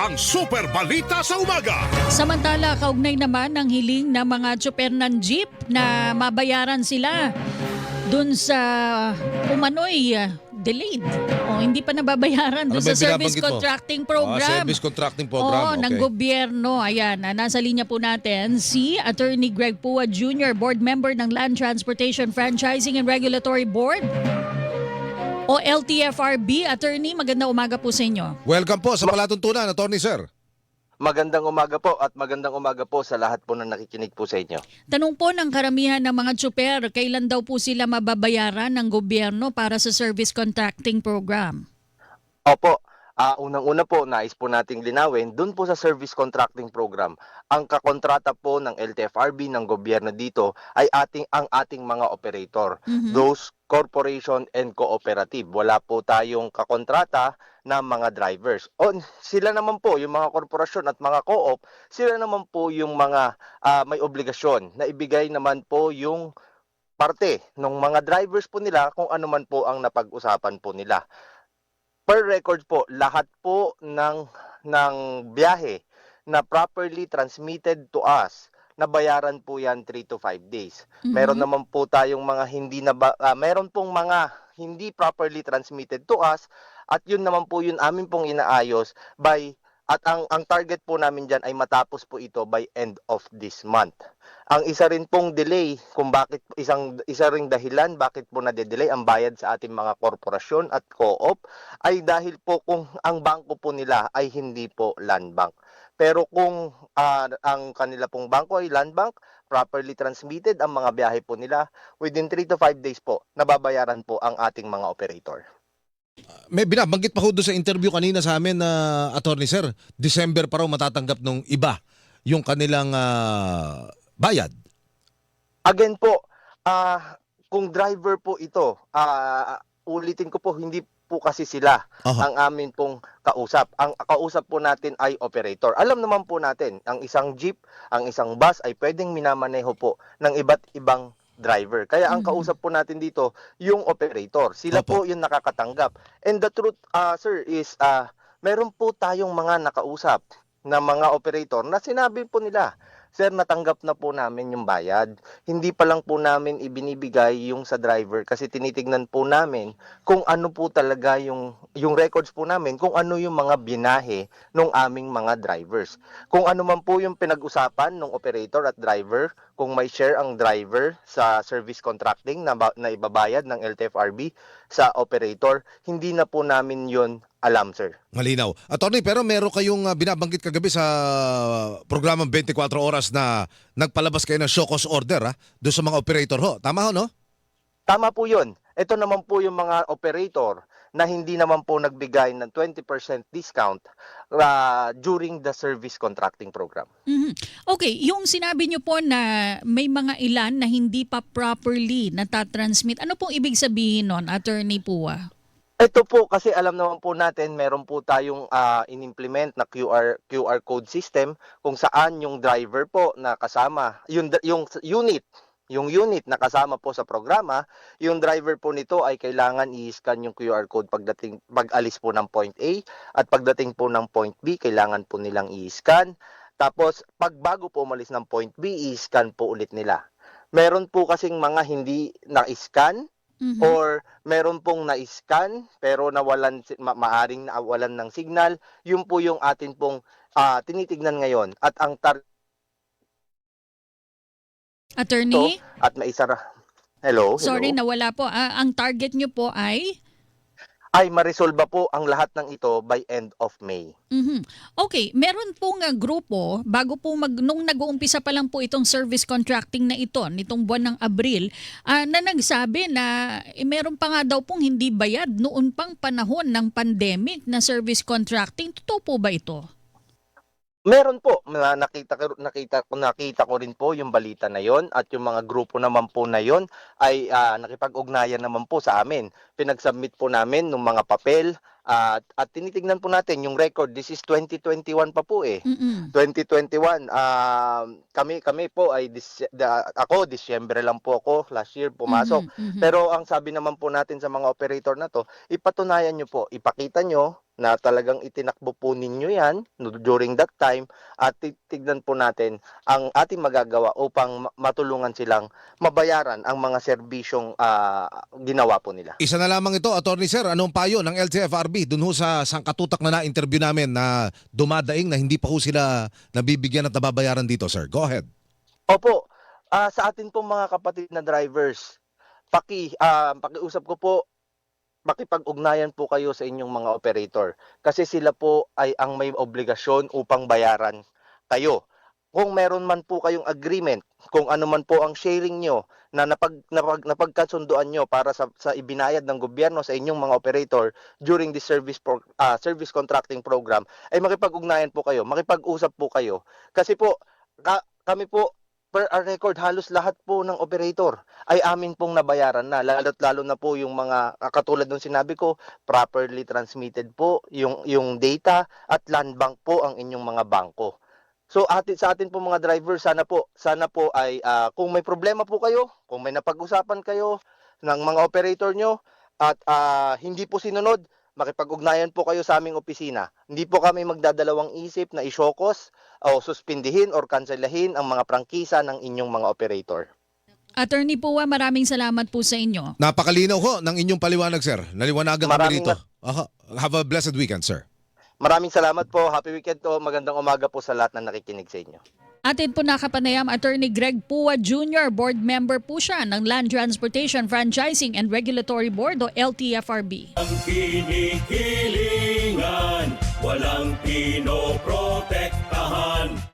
ang Super Balita sa Umaga. Samantala, kaugnay naman ang hiling ng mga tsuper ng jeep na mabayaran sila dun sa umano'y delayed o hindi pa nababayaran dun Ano sa ba yung service binabanggit mo? contracting program. Service contracting program. Oo, ng gobyerno. Ayan, nasa linya po natin si Attorney Greg Pua Jr., Board Member ng Land Transportation Franchising and Regulatory Board o LTFRB. Attorney, magandang umaga po sa inyo. Welcome po sa Palatuntunan, Attorney Sir. Magandang umaga po at magandang umaga po sa lahat po na nakikinig po sa inyo. Tanong po ng karamihan ng mga tsuper, kailan daw po sila mababayaran ng gobyerno para sa service contracting program? Opo, unang-una po, nais po nating linawin, dun po sa service contracting program, ang kakontrata po ng LTFRB ng gobyerno dito ay ang ating mga operator, those corporation and cooperative. Wala po tayong kakontrata ng mga drivers. O sila naman po, yung mga korporasyon at mga co-op, sila naman po yung mga may obligasyon na ibigay naman po yung parte ng mga drivers po nila kung ano man po ang napag-usapan po nila. Per record po, lahat po ng biyahe na properly transmitted to us, nabayaran po yan 3 to 5 days. Meron naman po tayong mga meron pong mga hindi properly transmitted to us at yun naman po yun amin pong inaayos at ang target po namin dyan ay matapos po ito by end of this month. Ang isa rin pong delay kung bakit isa ring dahilan bakit po nade-delay ang bayad sa ating mga korporasyon at co-op ay dahil po kung ang bangko po nila ay hindi po land bank. Pero kung ang kanila pong bangko ay land bank, properly transmitted ang mga biyahe po nila, within 3 to 5 days po, nababayaran po ang ating mga operator. May binabanggit pa ho doon sa interview kanina sa amin na Attorney Sir, December pa raw matatanggap nung iba yung kanilang bayad. Again po, kung driver po ito, ulitin ko po, hindi po kasi sila ang amin pong kausap. Ang kausap po natin ay operator. Alam naman po natin, ang isang jeep, ang isang bus ay pwedeng minamaneho po ng iba't ibang driver. Kaya ang kausap po natin dito, yung operator. Sila po yung nakakatanggap. And the truth, sir, is meron po tayong mga nakausap na mga operator na sinabi po nila, sir, natanggap na po namin yung bayad. Hindi pa lang po namin ibinibigay yung sa driver kasi tinitignan po namin kung ano po talaga yung records po namin, kung ano yung mga binahe ng aming mga drivers. Kung ano man po yung pinag-usapan ng operator at driver, kung may share ang driver sa service contracting na ibabayad ng LTFRB sa operator, hindi na po namin yon alam, sir. Malinaw. Attorney, pero meron kayong binabanggit kagabi sa programang 24 oras na nagpalabas kayo ng show cause order doon sa mga operator ho. Tama ho, no? Tama po yun. Ito naman po yung mga operator na hindi naman po nagbigay ng 20% discount during the service contracting program. Okay, yung sinabi niyo po na may mga ilan na hindi pa properly natatransmit, ano pong ibig sabihin nun, Attorney Pua? Ito po kasi alam naman po natin meron po tayong in-implement na QR code system kung saan yung driver po na kasama yung unit na kasama po sa programa, yung driver po nito ay kailangan i-scan yung QR code pag-alis po ng point A at pagdating po ng point B, kailangan po nilang i-scan. Tapos bago po umalis ng point B, i-scan po ulit nila. Meron po kasing mga hindi na-scan or meron pong na-scan pero maaring nawalan ng signal. Yun po yung atin pong tinitignan ngayon at ang Attorney? at maisara. Hello? Sorry, nawala po. Ang target niyo po ay? Ay marisolba po ang lahat ng ito by end of May. Okay, meron pong grupo, bago po nung nag-uumpisa pa lang po itong service contracting na ito, nitong buwan ng Abril, na nagsabi na meron pa nga daw pong hindi bayad noon pang panahon ng pandemic na service contracting. Totoo po ba ito? Meron po, nakita ko rin po yung balita na yon at yung mga grupo naman po na yon ay nakipag-ugnayan naman po sa amin. Pinag-submit po namin ng mga papel at tinitingnan po natin yung record. This is 2021 pa po eh. 2021, kami po ay ako Disyembre lang po ako last year pumasok. Pero ang sabi naman po natin sa mga operator na to, ipatunayan nyo po, ipakita nyo na talagang itinakbo po ninyo yan during that time at titignan po natin ang ating magagawa upang matulungan silang mabayaran ang mga serbisyong ginawa po nila. Isa na lamang ito, Attorney Sir, anong payo ng LTFRB dun ho sa sangkatutak na na-interview namin na dumadaing na hindi pa ho sila nabibigyan at nababayaran dito, sir? Go ahead. Opo, sa atin po mga kapatid na drivers, pakiusap ko po, makipag-ugnayan po kayo sa inyong mga operator kasi sila po ay ang may obligasyon upang bayaran kayo. Kung meron man po kayong agreement, kung ano man po ang sharing nyo na napagkasunduan nyo para sa ibinayad ng gobyerno sa inyong mga operator during the service contracting program, ay makipag-ugnayan po kayo, makipag-usap po kayo. Kasi po, kami po, per our record, halos lahat po ng operator ay amin pong nabayaran na. Lalo na po yung mga, katulad ng sinabi ko, properly transmitted po yung data at land bank po ang inyong mga bangko. So sa atin po mga driver, sana po ay kung may problema po kayo, kung may napag-usapan kayo ng mga operator nyo at hindi po sinunod, makipag-ugnayan po kayo sa aming opisina. Hindi po kami magdadalawang isip na isyokos o suspindihin or kanselahin ang mga prangkisa ng inyong mga operator. Attorney Pua, maraming salamat po sa inyo. Napakalinaw ho ng inyong paliwanag, sir. Naliwanagan kami Maraming rito. Have a blessed weekend, sir. Maraming salamat po. Happy weekend po. Magandang umaga po sa lahat na nakikinig sa inyo. Atin po nakapanayam Attorney Greg Pua Jr., board member po siya ng Land Transportation Franchising and Regulatory Board o LTFRB. Ang kinikilingan, walang pinoprotektahan.